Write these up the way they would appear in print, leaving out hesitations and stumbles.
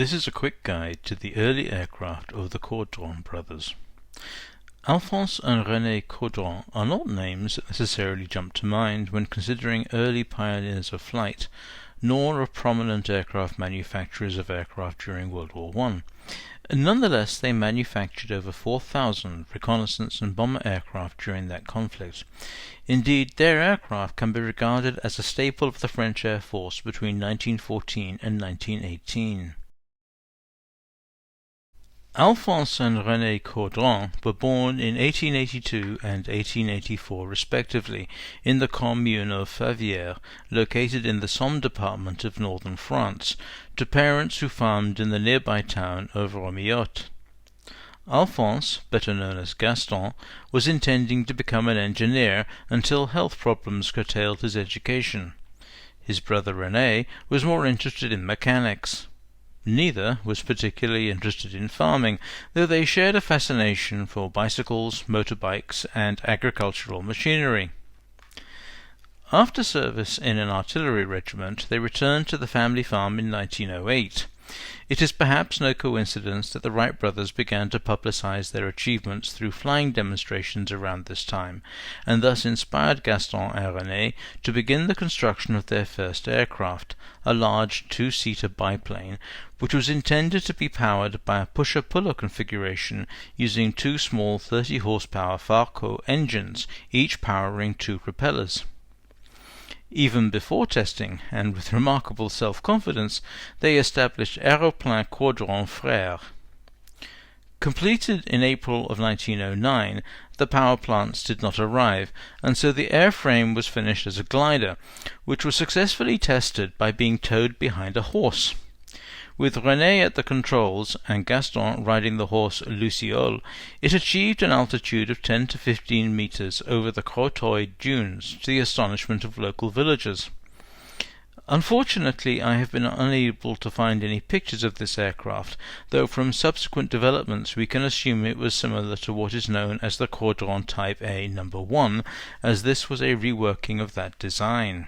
This is a quick guide to the early aircraft of the Caudron brothers. Alphonse and René Caudron are not names that necessarily jump to mind when considering early pioneers of flight, nor of prominent aircraft manufacturers of aircraft during World War I. Nonetheless, they manufactured over 4,000 reconnaissance and bomber aircraft during that conflict. Indeed, their aircraft can be regarded as a staple of the French Air Force between 1914 and 1918. Alphonse and René Caudron were born in 1882 and 1884 respectively in the commune of Favières, located in the Somme department of northern France, to parents who farmed in the nearby town of Romillotte. Alphonse, better known as Gaston, was intending to become an engineer until health problems curtailed his education. His brother René was more interested in mechanics. Neither was particularly interested in farming, though they shared a fascination for bicycles, motorbikes, and agricultural machinery. After service in an artillery regiment, they returned to the family farm in 1908. It is perhaps no coincidence that the Wright brothers began to publicize their achievements through flying demonstrations around this time, and thus inspired Gaston and René to begin the construction of their first aircraft, a large two-seater biplane, which was intended to be powered by a pusher-puller configuration using two small 30-horsepower Farco engines, each powering two propellers. Even before testing, and with remarkable self-confidence, they established Aeroplanes Caudron Frères. Completed in April of 1909, the power plants did not arrive, and so the airframe was finished as a glider, which was successfully tested by being towed behind a horse. With René at the controls and Gaston riding the horse Luciole, it achieved an altitude of 10 to 15 meters over the Crotoy dunes, to the astonishment of local villagers. Unfortunately, I have been unable to find any pictures of this aircraft, though from subsequent developments we can assume it was similar to what is known as the Caudron Type A No. 1, as this was a reworking of that design.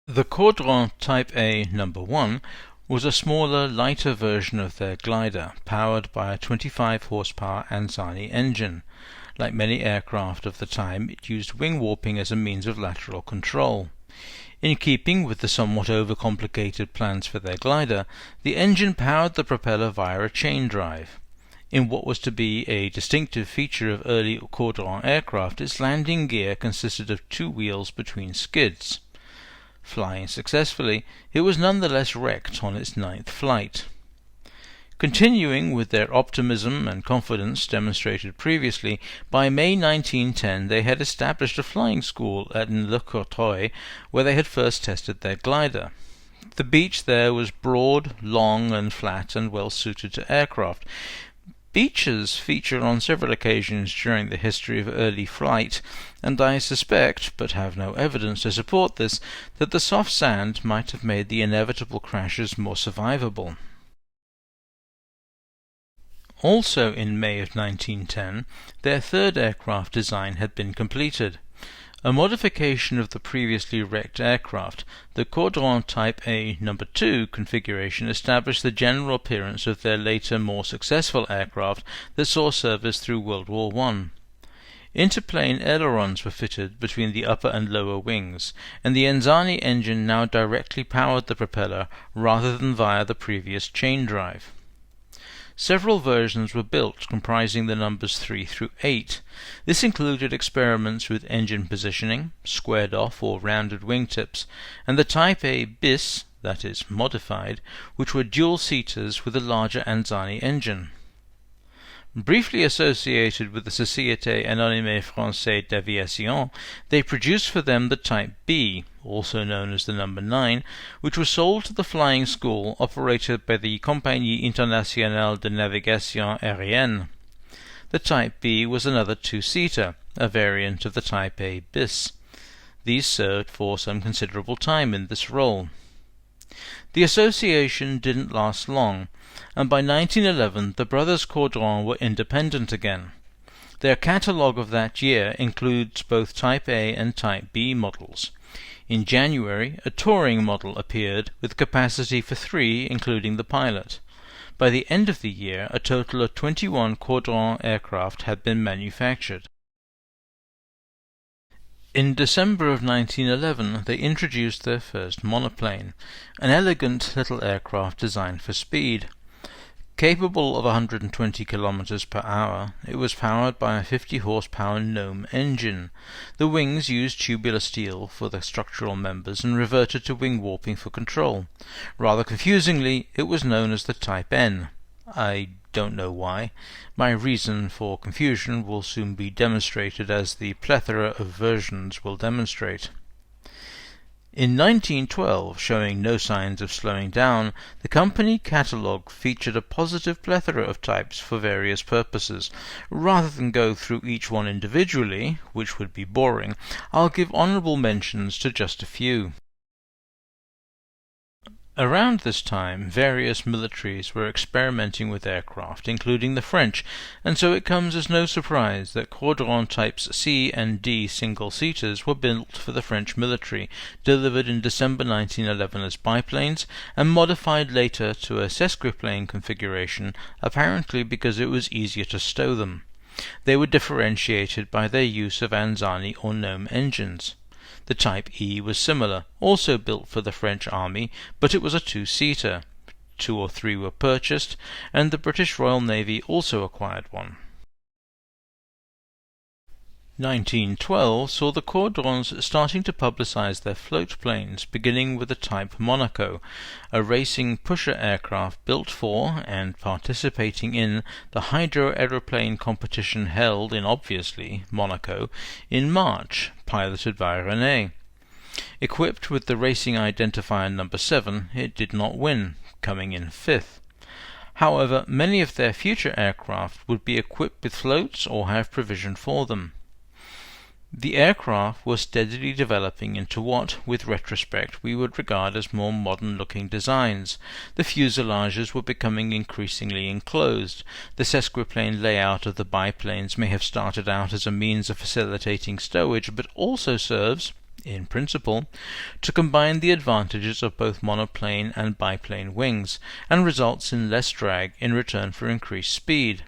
The Caudron Type A No. 1 was a smaller, lighter version of their glider, powered by a 25-horsepower Anzani engine. Like many aircraft of the time, it used wing warping as a means of lateral control. In keeping with the somewhat overcomplicated plans for their glider, the engine powered the propeller via a chain drive. In what was to be a distinctive feature of early Caudron aircraft, its landing gear consisted of two wheels between skids. Flying successfully, it was nonetheless wrecked on its 9th flight. Continuing with their optimism and confidence demonstrated previously, by May 1910 they had established a flying school at Le Courtois, where they had first tested their glider. The beach there was broad, long, and flat, and well suited to aircraft. Beaches feature on several occasions during the history of early flight, and I suspect, but have no evidence to support this, that the soft sand might have made the inevitable crashes more survivable. Also in May of 1910, their third aircraft design had been completed. A modification of the previously wrecked aircraft, the Caudron Type A No. 2 configuration established the general appearance of their later more successful aircraft that saw service through World War I. Interplane ailerons were fitted between the upper and lower wings, and the Anzani engine now directly powered the propeller rather than via the previous chain drive. Several versions were built comprising the numbers 3 through 8. This included experiments with engine positioning, squared-off or rounded wingtips, and the Type A bis, that is, modified, which were dual-seaters with a larger Anzani engine. Briefly associated with the Société Anonyme Française d'Aviation, they produced for them the Type B, also known as the No. 9, which was sold to the flying school operated by the Compagnie Internationale de Navigation Aérienne. The Type B was another two-seater, a variant of the Type A bis. These served for some considerable time in this role. The association didn't last long, and by 1911 the brothers Caudron were independent again. Their catalogue of that year includes both Type A and Type B models. In January, a touring model appeared with capacity for 3, including the pilot. By the end of the year, a total of 21 Caudron aircraft had been manufactured. In December of 1911 they introduced their first monoplane, an elegant little aircraft designed for speed. Capable of 120 km per hour, it was powered by a 50 horsepower Gnome engine. The wings used tubular steel for the structural members and reverted to wing warping for control. Rather confusingly, it was known as the Type N. I don't know why. My reason for confusion will soon be demonstrated, as the plethora of versions will demonstrate. In 1912, showing no signs of slowing down, the company catalogue featured a positive plethora of types for various purposes. Rather than go through each one individually, which would be boring, I'll give honourable mentions to just a few. Around this time, various militaries were experimenting with aircraft, including the French, and so it comes as no surprise that Caudron Types C and D single-seaters were built for the French military, delivered in December 1911 as biplanes, and modified later to a sesquiplane configuration, apparently because it was easier to stow them. They were differentiated by their use of Anzani or Gnome engines. The Type E was similar, also built for the French army, but it was a 2-seater. 2 or 3 were purchased, and the British Royal Navy also acquired one. 1912 saw the Caudrons starting to publicize their floatplanes, beginning with the Type Monaco, a racing pusher aircraft built for and participating in the hydro aeroplane competition held in, obviously, Monaco in March, piloted by René. Equipped with the racing identifier number 7, it did not win, coming in 5th. However, many of their future aircraft would be equipped with floats or have provision for them. The aircraft was steadily developing into what, with retrospect, we would regard as more modern-looking designs. The fuselages were becoming increasingly enclosed. The sesquiplane layout of the biplanes may have started out as a means of facilitating stowage, but also serves, in principle, to combine the advantages of both monoplane and biplane wings, and results in less drag in return for increased speed.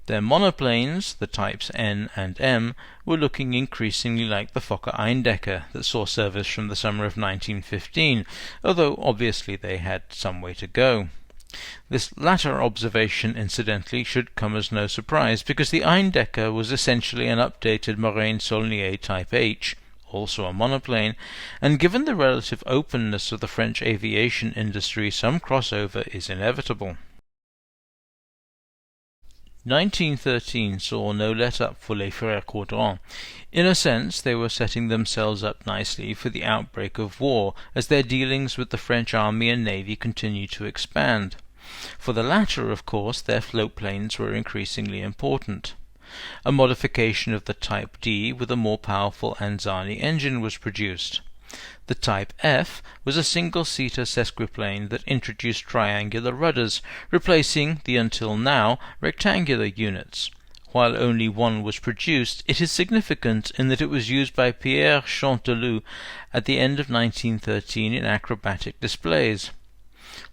Their monoplanes, the Types N and M, were looking increasingly like the Fokker Eindecker that saw service from the summer of 1915, although obviously they had some way to go. This latter observation, incidentally, should come as no surprise, because the Eindecker was essentially an updated Morane-Saulnier Type H, also a monoplane, and given the relative openness of the French aviation industry, some crossover is inevitable. 1913 saw no let-up for les frères Caudron. In a sense, they were setting themselves up nicely for the outbreak of war, as their dealings with the French army and navy continued to expand. For the latter, of course, their floatplanes were increasingly important. A modification of the Type D with a more powerful Anzani engine was produced. The Type F was a single-seater sesquiplane that introduced triangular rudders, replacing the until now rectangular units. While only one was produced, it is significant in that it was used by Pierre Chanteloup at the end of 1913 in acrobatic displays.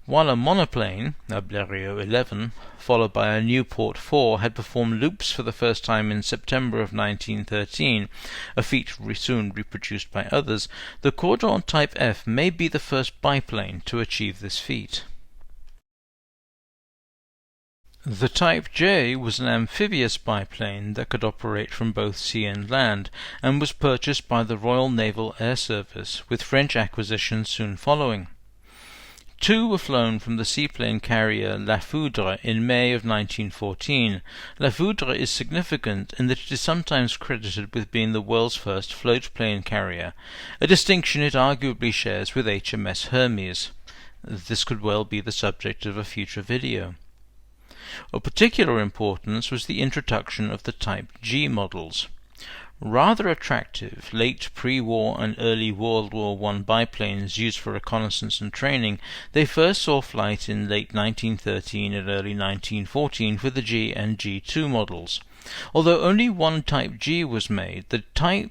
While a monoplane, a Blériot 11, followed by a Nieuport 4, had performed loops for the first time in September of 1913, a feat soon reproduced by others, the Caudron Type F may be the first biplane to achieve this feat. The Type J was an amphibious biplane that could operate from both sea and land, and was purchased by the Royal Naval Air Service, with French acquisition soon following. 2 were flown from the seaplane carrier La Foudre in May of 1914. La Foudre is significant in that it is sometimes credited with being the world's first floatplane carrier, a distinction it arguably shares with HMS Hermes. This could well be the subject of a future video. Of particular importance was the introduction of the Type G models. Rather attractive late pre-war and early World War I biplanes used for reconnaissance and training, they first saw flight in late 1913 and early 1914 for the G and G2 models. Although only one Type G was made, the Type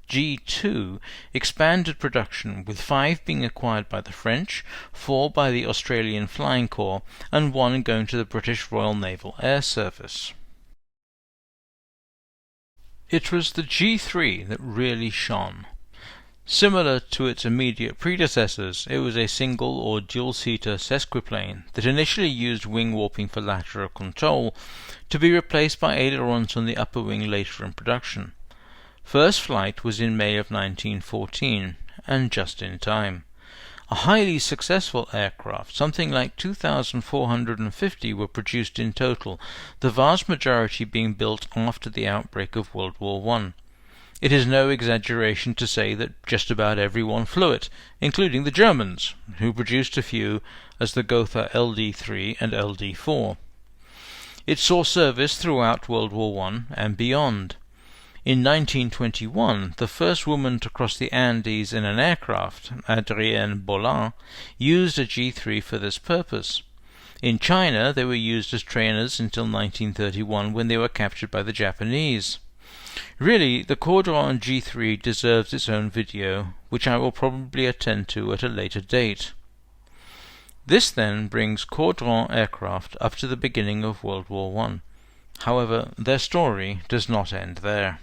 G2 expanded production, with 5 being acquired by the French, 4 by the Australian Flying Corps, and 1 going to the British Royal Naval Air Service. It was the G3 that really shone. Similar to its immediate predecessors, it was a single or dual-seater sesquiplane that initially used wing warping for lateral control, to be replaced by ailerons on the upper wing later in production. First flight was in May of 1914, and just in time. A highly successful aircraft, something like 2,450 were produced in total, the vast majority being built after the outbreak of World War I. It is no exaggeration to say that just about everyone flew it, including the Germans, who produced a few as the Gotha LD-3 and LD-4. It saw service throughout World War I and beyond. In 1921, the first woman to cross the Andes in an aircraft, Adrienne Bolin, used a G3 for this purpose. In China, they were used as trainers until 1931, when they were captured by the Japanese. Really, the Caudron G3 deserves its own video, which I will probably attend to at a later date. This then brings Caudron aircraft up to the beginning of World War I. However, their story does not end there.